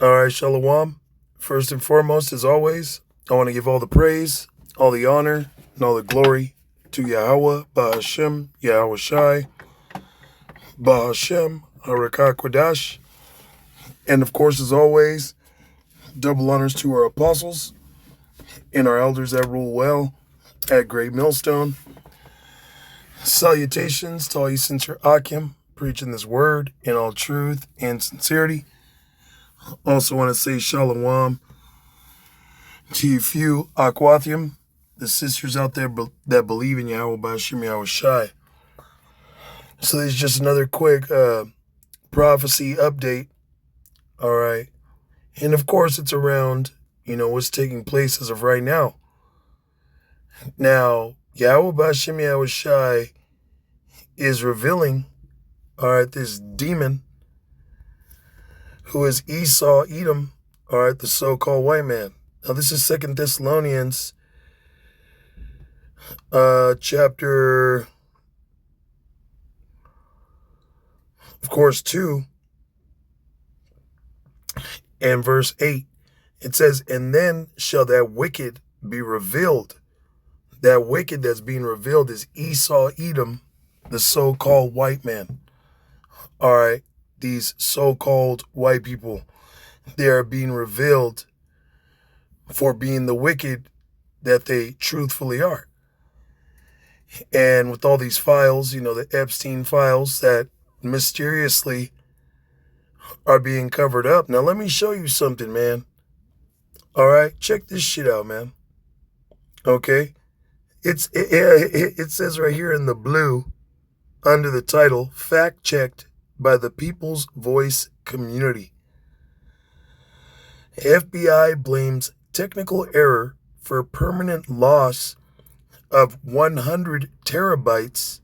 All right, Shalom. First and foremost, as always, I want to give all the praise, all the honor, and all the glory to Yahweh, Bahashem, Yahweh Shai, Bahashem, Harakah Kodash. And of course, as always, double honors to our apostles and our elders that rule well at Great Millstone. Salutations to all you sincere Akim, preaching this word in all truth and sincerity. Also want to say Shalom to you few Aquathium, the sisters out there that believe in Yahweh Bashim Yahweh Shai. So there's just another quick prophecy update. All right. And of course it's around, what's taking place as of right now. Now, Yahweh Bashim Yahweh Shai is revealing, all right, this demon who is Esau Edom, all right, the so-called white man. Now, this is 2 Thessalonians chapter, of course, 2 and verse 8. It says, and then shall that wicked be revealed. That wicked that's being revealed is Esau Edom, the so-called white man. All right, these so-called white people, they are being revealed for being the wicked that they truthfully are. And with all these files, the Epstein files that mysteriously are being covered up. Now, let me show you something, man. All right, check this shit out, man. Okay, it says right here in the blue under the title, fact-checked by the People's Voice community. FBI blames technical error for permanent loss of 100 terabytes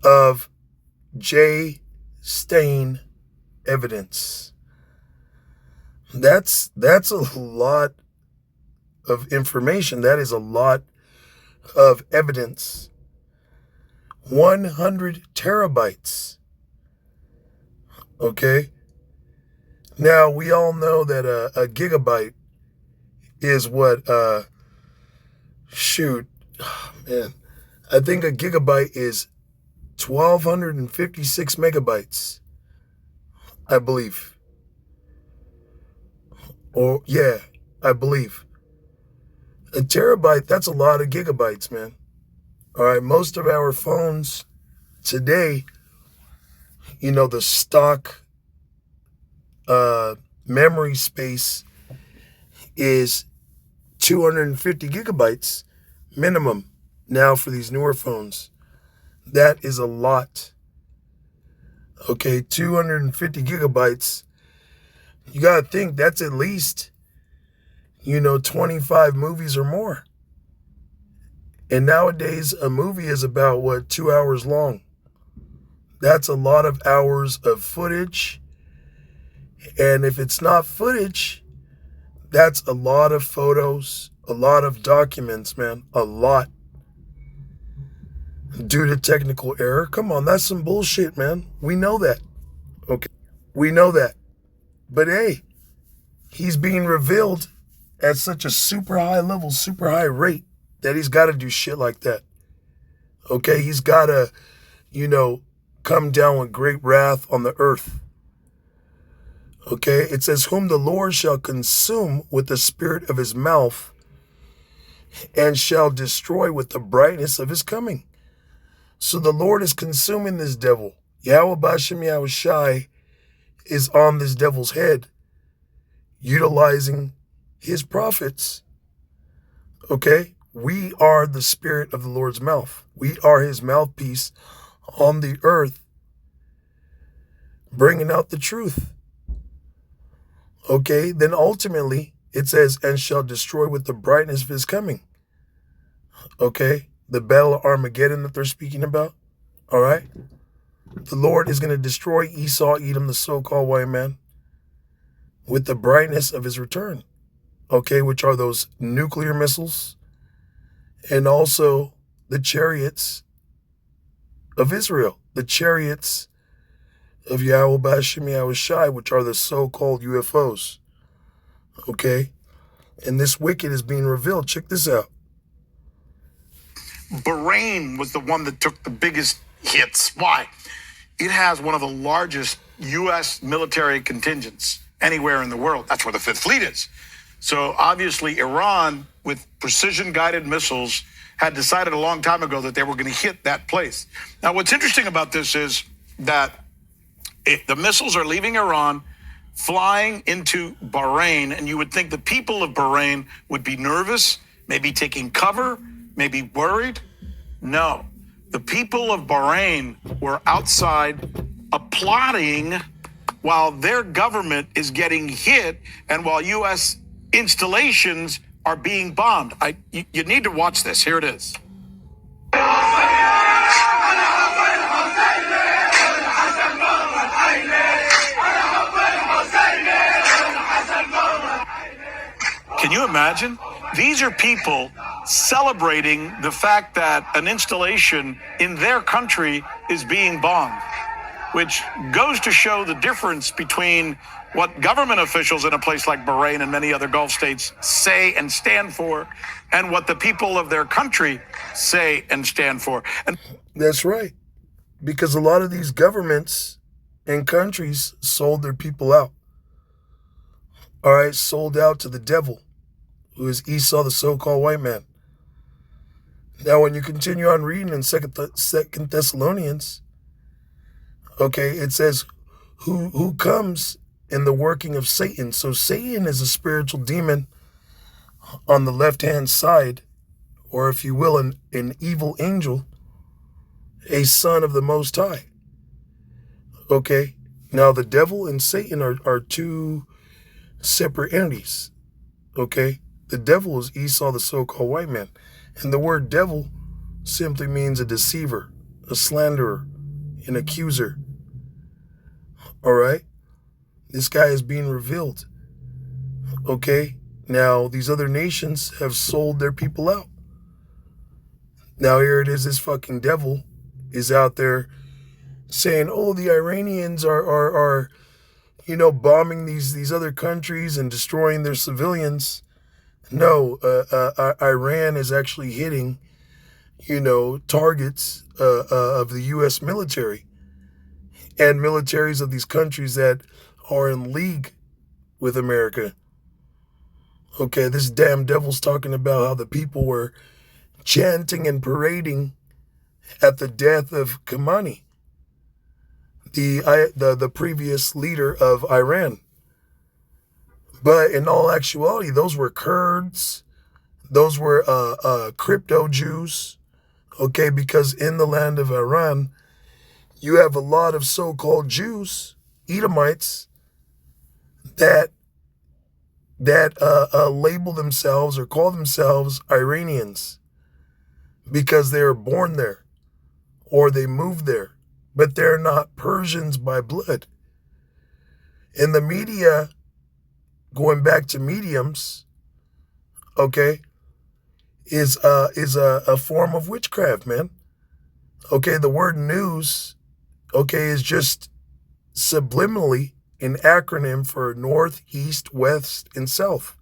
of J stain evidence. That's a lot of information. That is a lot of evidence. 100 terabytes. Okay. Now, we all know that a gigabyte is what, man, I think a gigabyte is 1,256 megabytes, I believe. Or, yeah, I believe. A terabyte, that's a lot of gigabytes, man. All right, most of our phones today, the stock memory space is 250 gigabytes minimum now for these newer phones. That is a lot. Okay, 250 gigabytes. You got to think that's at least, 25 movies or more. And nowadays, a movie is about, 2 hours long. That's a lot of hours of footage. And if it's not footage, that's a lot of photos, a lot of documents, man, a lot. Due to technical error. Come on, that's some bullshit, man. We know that. Okay, we know that. But hey, he's being revealed at such a super high level, super high rate that he's got to do shit like that. Okay, he's got to, come down with great wrath on the earth. Okay, it says, whom the Lord shall consume with the spirit of his mouth and shall destroy with the brightness of his coming. So the Lord is consuming this devil. Yahweh Bashim Yahweh Shai is on this devil's head, utilizing his prophets. Okay, we are the spirit of the Lord's mouth. We are his mouthpiece on the earth, bringing out the truth. Okay, then ultimately it says, and shall destroy with the brightness of his coming. Okay, the battle of Armageddon that they're speaking about. All right, the Lord is going to destroy Esau Edom, the so-called white man, with the brightness of his return. Okay, which are those nuclear missiles and also the chariots of Israel, the chariots of Yahweh Bashim Yahweh Shai, which are the so-called UFOs. Okay? And this wicked is being revealed. Check this out. Bahrain was the one that took the biggest hits. Why? It has one of the largest U.S. military contingents anywhere in the world. That's where the Fifth Fleet is. So obviously Iran, with precision-guided missiles, had decided a long time ago that they were going to hit that place. Now, what's interesting about this is that the missiles are leaving Iran, flying into Bahrain, and you would think the people of Bahrain would be nervous, maybe taking cover, maybe worried. No, the people of Bahrain were outside applauding while their government is getting hit and while U.S. installations are being bombed. You need to watch this. Here it is. Can you imagine? These are people celebrating the fact that an installation in their country is being bombed, which goes to show the difference between what government officials in a place like Bahrain and many other Gulf states say and stand for, and what the people of their country say and stand for. And that's right. Because a lot of these governments and countries sold their people out. All right, sold out to the devil, who is Esau, the so-called white man. Now, when you continue on reading in Second Thessalonians, okay, it says, who comes in the working of Satan. So Satan is a spiritual demon on the left-hand side, or if you will, an evil angel, a son of the Most High. Okay, now the devil and Satan are two separate entities. Okay, the devil is Esau, the so-called white man. And the word devil simply means a deceiver, a slanderer, an accuser. All right? This guy is being revealed. Okay? Now, these other nations have sold their people out. Now, here it is, this fucking devil is out there saying, oh, the Iranians are bombing these other countries and destroying their civilians. No, Iran is actually hitting, targets of the U.S. military and militaries of these countries that are in league with America. Okay, this damn devil's talking about how the people were chanting and parading at the death of Khamenei, the previous leader of Iran. But in all actuality, those were Kurds, those were crypto Jews, okay, because in the land of Iran, you have a lot of so-called Jews, Edomites, that label themselves or call themselves Iranians because they were born there or they moved there, but they're not Persians by blood. In the media, going back to mediums, okay, is a form of witchcraft, man. Okay, the word news, okay, is just subliminally an acronym for North, East, West, and South.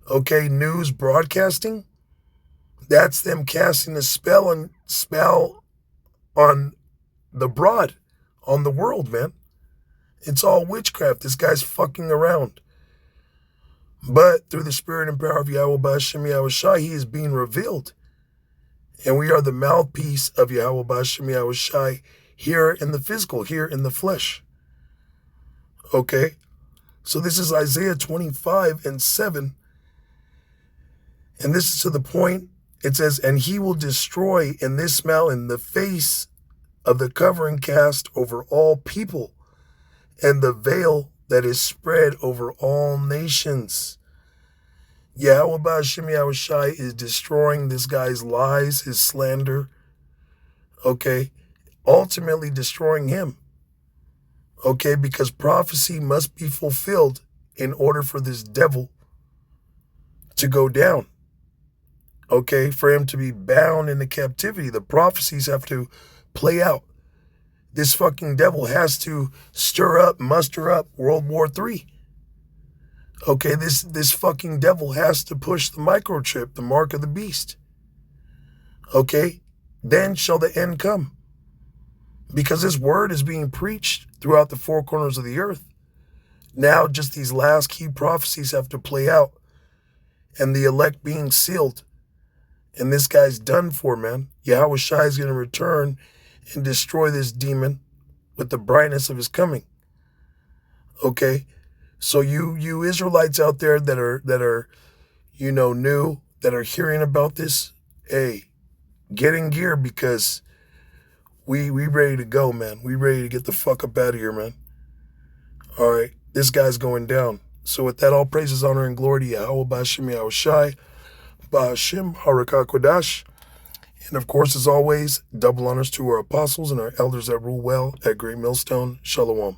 Okay, news broadcasting, that's them casting a spell on the broad, on the world, man. It's all witchcraft. This guy's fucking around. But through the spirit and power of Yahweh B'Hashem Yahweh Shai, he is being revealed. And we are the mouthpiece of Yahweh B'Hashem Yahweh Shai here in the physical, here in the flesh. Okay? So this is Isaiah 25:7. And this is to the point. It says, and he will destroy in this mountain the face of the covering cast over all people, and the veil that is spread over all nations. Yahweh B'Hashem Yahweh Shai is destroying this guy's lies, his slander, okay? Ultimately destroying him, okay? Because prophecy must be fulfilled in order for this devil to go down, okay? For him to be bound into captivity. The prophecies have to play out. This fucking devil has to muster up World War III. Okay, this fucking devil has to push the microchip, the mark of the beast. Okay, then shall the end come. Because this word is being preached throughout the four corners of the earth. Now just these last key prophecies have to play out. And the elect being sealed. And this guy's done for, man. Yahweh Shai is going to return and destroy this demon with the brightness of his coming. Okay? So you Israelites out there that are new, that are hearing about this, hey, get in gear, because we ready to go, man. We ready to get the fuck up out of here, man. All right, this guy's going down. So with that, all praises, honor, and glory to Yahweh Ba'Shem Yahweh Shai, Ba'Shem Harakah Kodash. And of course, as always, double honors to our apostles and our elders that rule well at Great Millstone. Shalom.